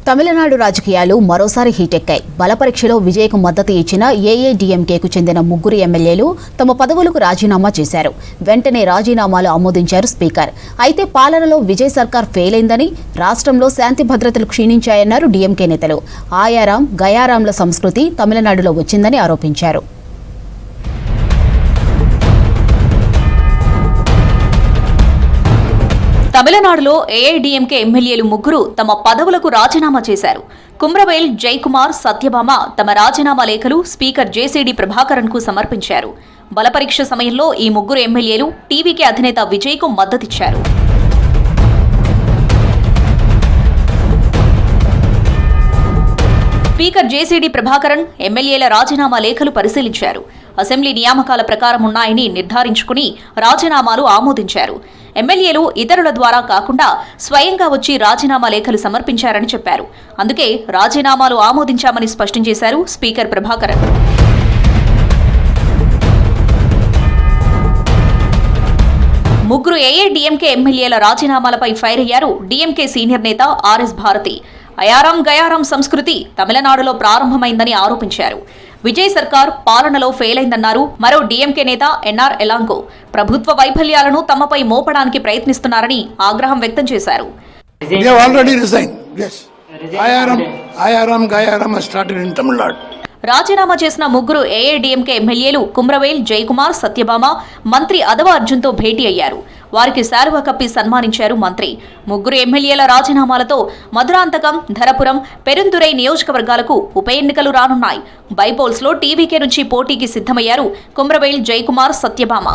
తమిళనాడు రాజకీయాలు మరోసారి హీటెక్కాయి. బలపరీక్షలో విజయ్కు మద్దతు ఇచ్చిన ఏఐడీఎంకేకు చెందిన ముగ్గురు ఎమ్మెల్యేలు తమ పదవులకు రాజీనామా చేశారు. వెంటనే రాజీనామాలు ఆమోదించారు స్పీకర్. అయితే పాలనలో విజయ్ సర్కార్ ఫెయిల్ అయిందని, రాష్ట్రంలో శాంతి భద్రతలు క్షీణించాయన్నారు డీఎంకే నేతలు. ఆయారాం గయారాంల సంస్కృతి తమిళనాడులో వచ్చిందని ఆరోపించారు. తమిళనాడులో ఏఐడీఎంకే ఎమ్మెల్యేలు ముగ్గురు తమ పదవులకు రాజీనామా చేశారు. కుమ్రవేల్ జయకుమార్, సత్యభామ తమ రాజీనామా లేఖలు స్పీకర్ జేసీడీ ప్రభాకరన్ కు సమర్పించారు. బలపరీక్ష సమయంలో ఈ ముగ్గురు ఎమ్మెల్యేలు టీవీకే అధినేత విజయ్కు మద్దతిచ్చారు. స్పీకర్ జేసీడీ ప్రభాకరన్ ఎమ్మెల్యేల రాజీనామా లేఖలు పరిశీలించారు. అసెంబ్లీ నియామకాల ప్రకారం ఉన్నాయని నిర్ధారించుకుని రాజీనామాలు ఆమోదించారు. ఎమ్మెల్యేలు ఇతరుల ద్వారా కాకుండా స్వయంగా వచ్చి రాజీనామా లేఖలు సమర్పించారని చెప్పారు. అందుకే రాజీనామాలు ఆమోదించామని స్పష్టం చేశారు స్పీకర్ ప్రభాకరన్. ముగ్గురు ఏఐడీఎంకే ఎమ్మెల్యేల రాజీనామాలపై ఫైర్ అయ్యారు డీఎంకే సీనియర్ నేత ఆర్ఎస్ భారతి. అయారాం గయారాం సంస్కృతి తమిళనాడులో ప్రారంభమైందని ఆరోపించారు. విజయ్ సర్కార్ పాలనలో ఫెయిల్ అయిందన్నారు మరో డీఎంకే నేత ఎన్ఆర్ ఎలాంగో. ప్రభుత్వ వైఫల్యాలను తమపై మోపడానికి ప్రయత్నిస్తున్నారని ఆగ్రహం వ్యక్తం చేశారు. రాజీనామా చేసిన ముగ్గురు ఏఐడీఎంకే ఎమ్మెల్యేలు కుమ్రవేల్ జయకుమార్, సత్యభామ మంత్రి అదవ అర్జున్తో భేటీ అయ్యారు. వారికి శాలువా కప్పి సన్మానించారు మంత్రి. ముగ్గురు ఎమ్మెల్యేల రాజీనామాలతో మధురాంతకం, ధరపురం, పెరుందురై నియోజకవర్గాలకు ఉప ఎన్నికలు రానున్నాయి. బైపోల్స్లో టీవీకే నుంచి పోటీకి సిద్ధమయ్యారు కుమ్రవేల్ జయకుమార్, సత్యభామ.